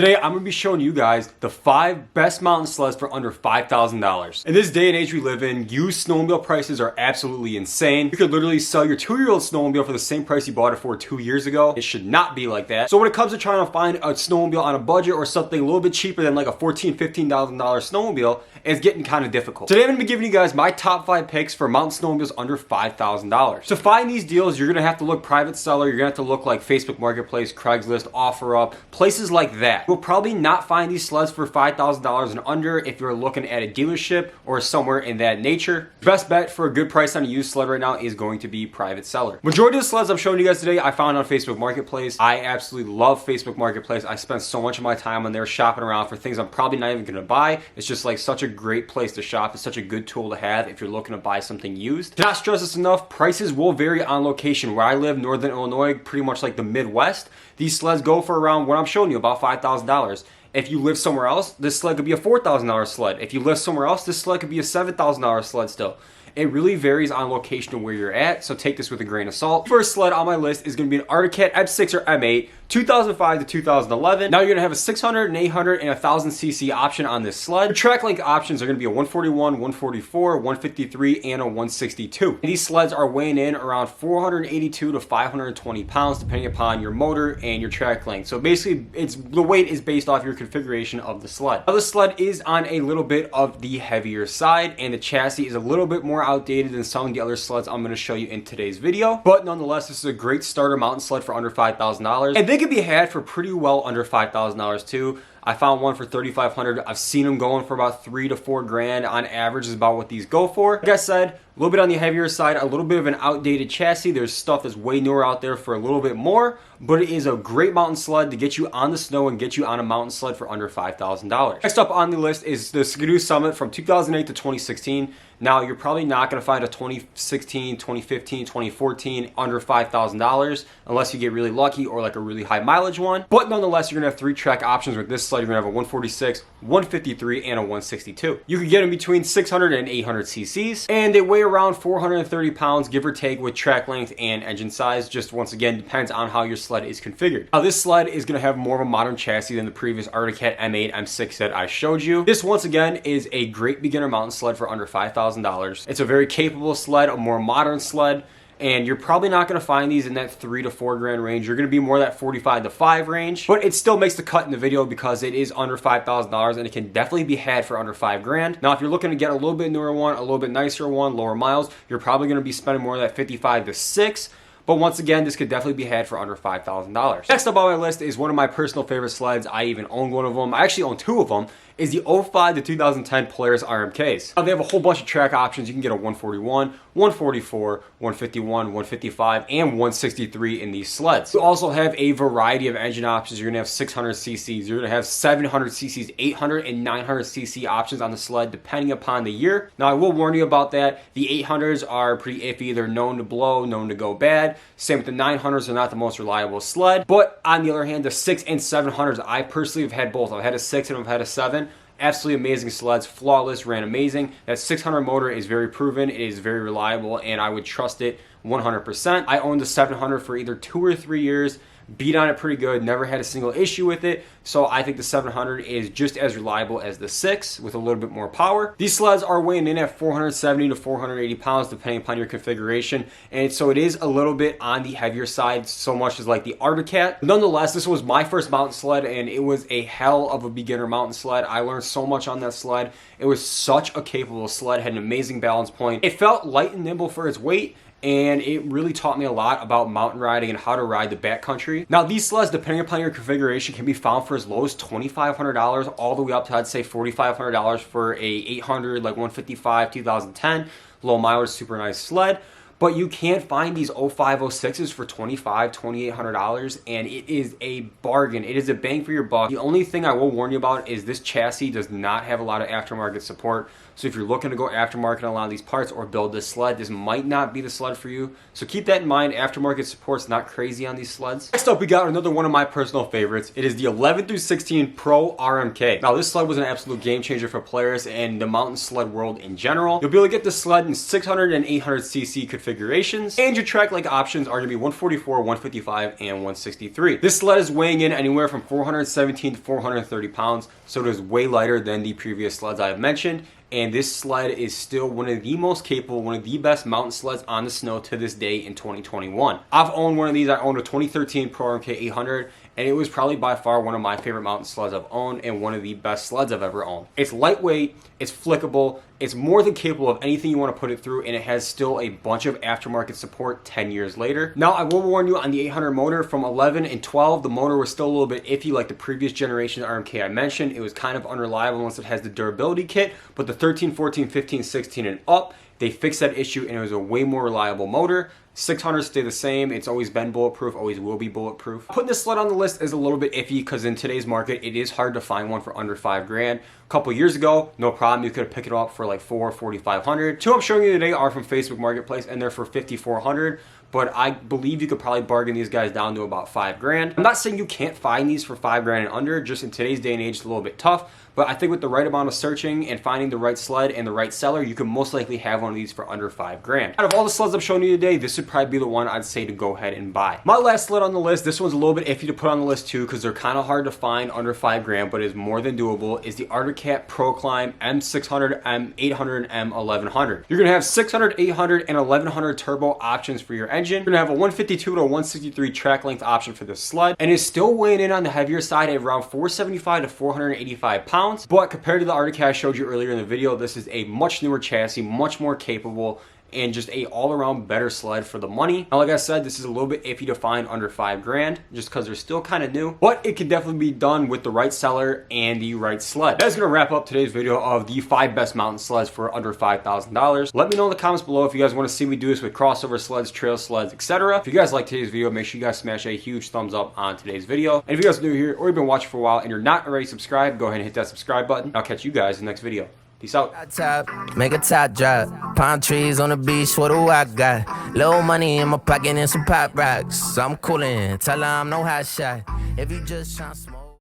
Today, I'm going to be showing you guys the 5 best mountain sleds for under $5,000. In this day and age we live in, used snowmobile prices are absolutely insane. You could literally sell your 2-year-old snowmobile for the same price you bought it for 2 years ago. It should not be like that. So when it comes to trying to find a snowmobile on a budget or something a little bit cheaper than like a $14,000, $15,000 snowmobile, it's getting kind of difficult. Today I'm going to be giving you guys my top 5 picks for mountain snowmobiles under $5,000. To find these deals, you're going to have to look private seller, you're going to have to look like Facebook Marketplace, Craigslist, OfferUp, places like that. You'll probably not find these sleds for $5,000 and under if you're looking at a dealership or somewhere in that nature. Best bet for a good price on a used sled right now is going to be private seller. Majority of the sleds I'm showing you guys today I found on Facebook Marketplace. I absolutely love Facebook Marketplace. I spend so much of my time on there shopping around for things I'm probably not even going to buy. It's just like such a great place to shop. It's such a good tool to have if you're looking to buy something used. Cannot stress this enough, prices will vary on location. Where I live, Northern Illinois, pretty much like the Midwest, these sleds go for around what I'm showing you, about $5,000. If you live somewhere else, this sled could be a $4,000 sled. If you live somewhere else, this sled could be a $7,000 sled still. It really varies on location of where you're at, so take this with a grain of salt. First sled on my list is going to be an Arctic Cat M6 or M8, 2005 to 2011. Now you're going to have a 600, an 800, and a 1000cc option on this sled. Your track length options are going to be a 141, 144, 153, and a 162. And these sleds are weighing in around 482 to 520 pounds depending upon your motor and your track length. So basically, the weight is based off your configuration of the sled. Now the sled is on a little bit of the heavier side, and the chassis is a little bit more outdated than some of the other sleds I'm going to show you in today's video. But nonetheless, this is a great starter mountain sled for under $5,000. And they can be had for pretty well under $5,000 too. I found one for $3,500. I've seen them going for about $3 to $4 grand on average is about what these go for. Like I said, a little bit on the heavier side, a little bit of an outdated chassis. There's stuff that's way newer out there for a little bit more, but it is a great mountain sled to get you on the snow and get you on a mountain sled for under $5,000. Next up on the list is the Ski-Doo Summit from 2008 to 2016. Now, you're probably not going to find a 2016, 2015, 2014 under $5,000 unless you get really lucky or like a really high mileage one. But nonetheless, you're going to have 3 track options with this sled. You're going to have a 146, 153, and a 162. You can get them between 600 and 800 cc's, and they weigh around 430 pounds, give or take, with track length and engine size. Just once again, depends on how your sled is configured. Now, this sled is going to have more of a modern chassis than the previous Arctic Cat M8, M6 that I showed you. This, once again, is a great beginner mountain sled for under $5,000. It's a very capable sled, a more modern sled, and you're probably not going to find these in that $3 to $4 grand range. You're going to be more that $45 to $5 range, but it still makes the cut in the video because it is under $5,000 and it can definitely be had for under $5 grand. Now, if you're looking to get a little bit newer one, a little bit nicer one, lower miles, you're probably going to be spending more of that $55 to $6. But once again, this could definitely be had for under $5,000. Next up on my list is one of my personal favorite sleds. I even own one of them. I actually own 2 of them. Is the 05 to 2010 Polaris RMKs. Now, they have a whole bunch of track options. You can get a 141, 144, 151, 155, and 163 in these sleds. You also have a variety of engine options. You're going to have 600 cc's. You're going to have 700 cc's, 800 and 900 cc options on the sled depending upon the year. Now, I will warn you about that. The 800s are pretty iffy. They're known to blow, known to go bad. Same with the 900s. They're not the most reliable sled. But on the other hand, the 6 and 700s, I personally have had both. I've had a 6 and I've had a 7. Absolutely amazing sleds, flawless, ran amazing. That 600 motor is very proven, it is very reliable, and I would trust it 100%. I owned the 700 for either 2 or 3 years, beat on it pretty good, never had a single issue with it, so I think the 700 is just as reliable as the 6 with a little bit more power. These sleds are weighing in at 470 to 480 pounds depending upon your configuration, and so it is a little bit on the heavier side, so much as like the Arctic Cat. Nonetheless, this was my first mountain sled, and it was a hell of a beginner mountain sled. I learned so much on that sled. It was such a capable sled, had an amazing balance point. It felt light and nimble for its weight, and it really taught me a lot about mountain riding and how to ride the backcountry. Now, these sleds, depending upon your configuration, can be found for as low as $2,500 all the way up to, I'd say, $4,500 for a 800, like 155, 2010, low mileage, super nice sled. But you can't find these 05, 06s for $2,500, $2,800, and it is a bargain. It is a bang for your buck. The only thing I will warn you about is this chassis does not have a lot of aftermarket support. So if you're looking to go aftermarket on a lot of these parts or build this sled, this might not be the sled for you. So keep that in mind. Aftermarket support's not crazy on these sleds. Next up, we got another one of my personal favorites. It is the 11 through 16 Pro RMK. Now, this sled was an absolute game changer for players and the mountain sled world in general. You'll be able to get this sled in 600 and 800 cc configuration. configurations. And your track length options are going to be 144, 155, and 163. This sled is weighing in anywhere from 417 to 430 pounds, so it is way lighter than the previous sleds I have mentioned. And this sled is still one of the most capable, one of the best mountain sleds on the snow to this day in 2021. I've owned one of these. I owned a 2013 Pro RMK 800, and it was probably by far one of my favorite mountain sleds I've owned and one of the best sleds I've ever owned. It's lightweight, it's flickable, it's more than capable of anything you want to put it through, and it has still a bunch of aftermarket support 10 years later. Now, I will warn you on the 800 motor from 11 and 12, the motor was still a little bit iffy like the previous generation RMK I mentioned. It was kind of unreliable unless it has the durability kit, but the 13, 14, 15, 16, and up, they fixed that issue and it was a way more reliable motor. 600 stay the same. It's always been bulletproof, always will be bulletproof. Putting this sled on the list is a little bit iffy because in today's market, it is hard to find one for under $5,000. A couple years ago, no problem. You could have picked it up for like $4,500. Two I'm showing you today are from Facebook Marketplace and they're for $5,400. But I believe you could probably bargain these guys down to about $5,000. I'm not saying you can't find these for $5,000 and under, just in today's day and age, it's a little bit tough. But I think with the right amount of searching and finding the right sled and the right seller, you can most likely have one of these for under $5,000. Out of all the sleds I'm showing you today, this would probably be the one I'd say to go ahead and buy. My last sled on the list, this one's a little bit iffy to put on the list too, because they're kind of hard to find under $5,000, but is more than doable, is the Arctic Cat Pro Climb M600, M800, and M1100. You're gonna have 600, 800, and 1100 turbo options for your engine. You're gonna have a 152 to 163 track length option for this sled, and is still weighing in on the heavier side at around 475 to 485 pounds. But compared to the Arctic Cat I showed you earlier in the video, this is a much newer chassis, much more capable, and just a all-around better sled for the money. Now, like I said, this is a little bit iffy to find under $5,000 just because they're still kind of new, but it can definitely be done with the right seller and the right sled. That's gonna wrap up today's video of the 5 best mountain sleds for under $5,000. Let me know in the comments below if you guys want to see me do this with crossover sleds, trail sleds, etc. If you guys like today's video, make sure you guys smash a huge thumbs up on today's video. And if you guys are new here or you've been watching for a while and you're not already subscribed, go ahead and hit that subscribe button. I'll catch you guys in the next video. Peace out. Make a top drop. Palm trees on the beach, what do I got? Little money in my pocket and some pop rocks. I'm coolin', tell her I'm no hot shot. If you just tryna smoke.